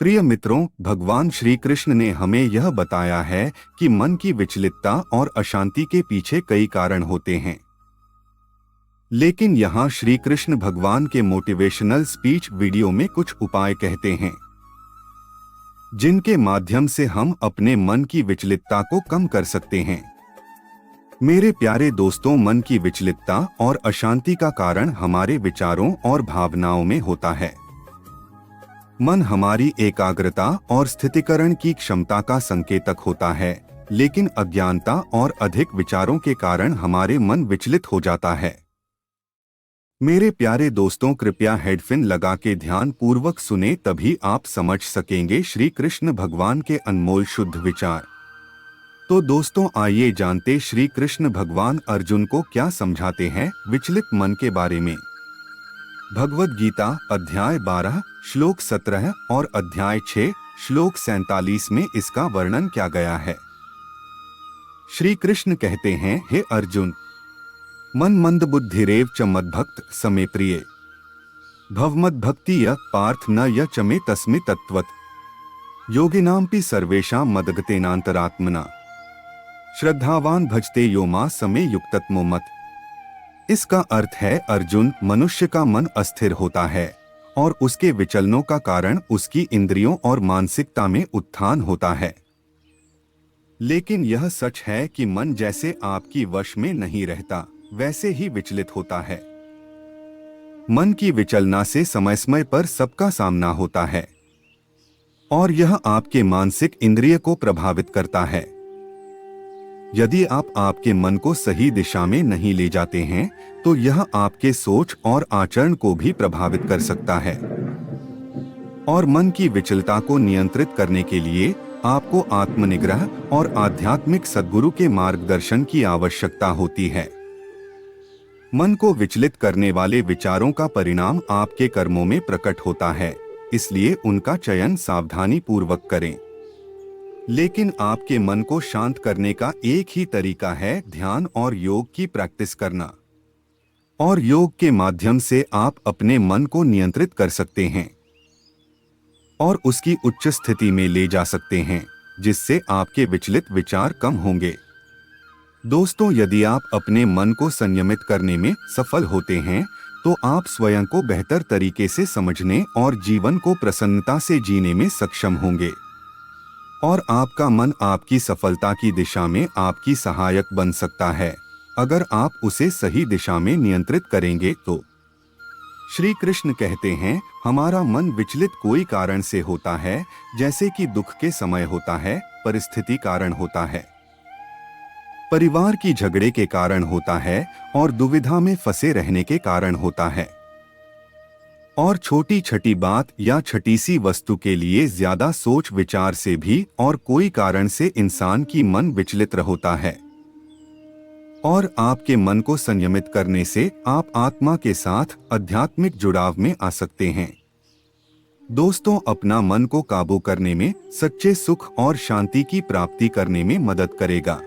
प्रिय मित्रों, भगवान श्री कृष्ण ने हमें यह बताया है कि मन की विचलितता और अशांति के पीछे कई कारण होते हैं। लेकिन यहाँ श्री कृष्ण भगवान के मोटिवेशनल स्पीच वीडियो में कुछ उपाय कहते हैं जिनके माध्यम से हम अपने मन की विचलितता को कम कर सकते हैं। मेरे प्यारे दोस्तों, मन की विचलितता और अशांति का कारण हमारे विचारों और भावनाओं में होता है। मन हमारी एकाग्रता और स्थितिकरण की क्षमता का संकेतक होता है, लेकिन अज्ञानता और अधिक विचारों के कारण हमारे मन विचलित हो जाता है। मेरे प्यारे दोस्तों, कृपया हेडफोन लगा के ध्यान पूर्वक सुने, तभी आप समझ सकेंगे श्री कृष्ण भगवान के अनमोल शुद्ध विचार। तो दोस्तों, आइए जानते श्री कृष्ण भगवान अर्जुन को क्या समझाते हैं विचलित मन के बारे में। भगवद गीता अध्याय 12 श्लोक 17 और अध्याय 6 श्लोक 47 में इसका वर्णन किया गया है। श्री कृष्ण कहते हैं, हे अर्जुन, मन मंद बुद्धिरेव च मद्भक्त समे प्रिय भवमद भक्ति य पार्थ न य चमे तस्मि तत्वत योगिनांपि सर्वेषां मदगतेनांतरात्मना श्रद्धावान भजते यो मा समे युक्ततमो मत। इसका अर्थ है, अर्जुन, मनुष्य का मन अस्थिर होता है और उसके विचलनों का कारण उसकी इंद्रियों और मानसिकता में उत्थान होता है। लेकिन यह सच है कि मन जैसे आपकी वश में नहीं रहता, वैसे ही विचलित होता है। मन की विचलना से समय समय पर सबका सामना होता है और यह आपके मानसिक इंद्रिय को प्रभावित करता है। यदि आप आपके मन को सही दिशा में नहीं ले जाते हैं तो यह आपके सोच और आचरण को भी प्रभावित कर सकता है। और मन की विचलता को नियंत्रित करने के लिए आपको आत्मनिग्रह और आध्यात्मिक सद्गुरु के मार्गदर्शन की आवश्यकता होती है। मन को विचलित करने वाले विचारों का परिणाम आपके कर्मों में प्रकट होता है, इसलिए उनका चयन सावधानी पूर्वक करें। लेकिन आपके मन को शांत करने का एक ही तरीका है, ध्यान और योग की प्रैक्टिस करना। और योग के माध्यम से आप अपने मन को नियंत्रित कर सकते हैं और उसकी उच्च स्थिति में ले जा सकते हैं, जिससे आपके विचलित विचार कम होंगे। दोस्तों, यदि आप अपने मन को संयमित करने में सफल होते हैं तो आप स्वयं को बेहतर तरीके से समझने और जीवन को प्रसन्नता से जीने में सक्षम होंगे। और आपका मन आपकी सफलता की दिशा में आपकी सहायक बन सकता है, अगर आप उसे सही दिशा में नियंत्रित करेंगे तो। श्री कृष्ण कहते हैं, हमारा मन विचलित कोई कारण से होता है, जैसे कि दुख के समय होता है, परिस्थिति कारण होता है, परिवार की झगड़े के कारण होता है और दुविधा में फंसे रहने के कारण होता है। और छोटी छटी बात या छटी सी वस्तु के लिए ज्यादा सोच विचार से भी और कोई कारण से इंसान की मन विचलित होता है। और आपके मन को संयमित करने से आप आत्मा के साथ आध्यात्मिक जुड़ाव में आ सकते हैं। दोस्तों, अपना मन को काबू करने में सच्चे सुख और शांति की प्राप्ति करने में मदद करेगा।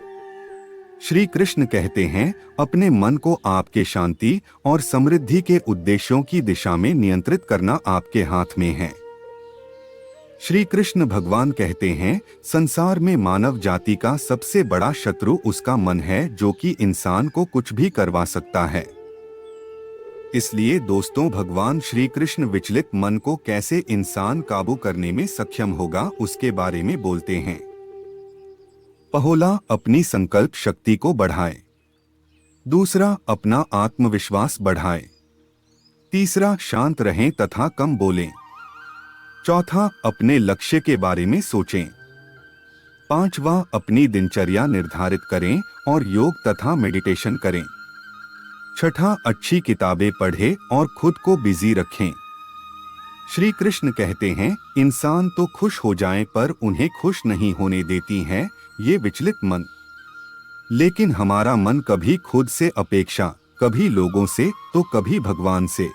श्री कृष्ण कहते हैं, अपने मन को आपके शांति और समृद्धि के उद्देश्यों की दिशा में नियंत्रित करना आपके हाथ में है। श्री कृष्ण भगवान कहते हैं, संसार में मानव जाति का सबसे बड़ा शत्रु उसका मन है, जो कि इंसान को कुछ भी करवा सकता है। इसलिए दोस्तों, भगवान श्री कृष्ण विचलित मन को कैसे इंसान काबू करने में सक्षम होगा उसके बारे में बोलते हैं। पहला, अपनी संकल्प शक्ति को बढ़ाए। दूसरा, अपना आत्मविश्वास बढ़ाए। तीसरा, शांत रहें तथा कम बोलें। चौथा, अपने लक्ष्य के बारे में सोचें। पांचवा, अपनी दिनचर्या निर्धारित करें और योग तथा मेडिटेशन करें। छठा, अच्छी किताबें पढ़ें और खुद को बिजी रखें। श्री कृष्ण कहते हैं, इंसान तो खुश हो जाएं पर उन्हें खुश नहीं होने देती हैं ये विचलित मन। लेकिन हमारा मन कभी खुद से अपेक्षा, कभी लोगों से तो कभी भगवान से।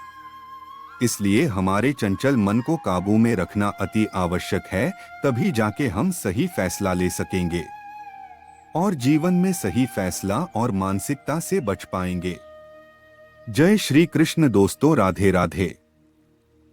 इसलिए हमारे चंचल मन को काबू में रखना अति आवश्यक है, तभी जाके हम सही फैसला ले सकेंगे और जीवन में सही फैसला और मानसिकता से बच पाएंगे। जय श्री कृष्ण दोस्तों, राधे राधे।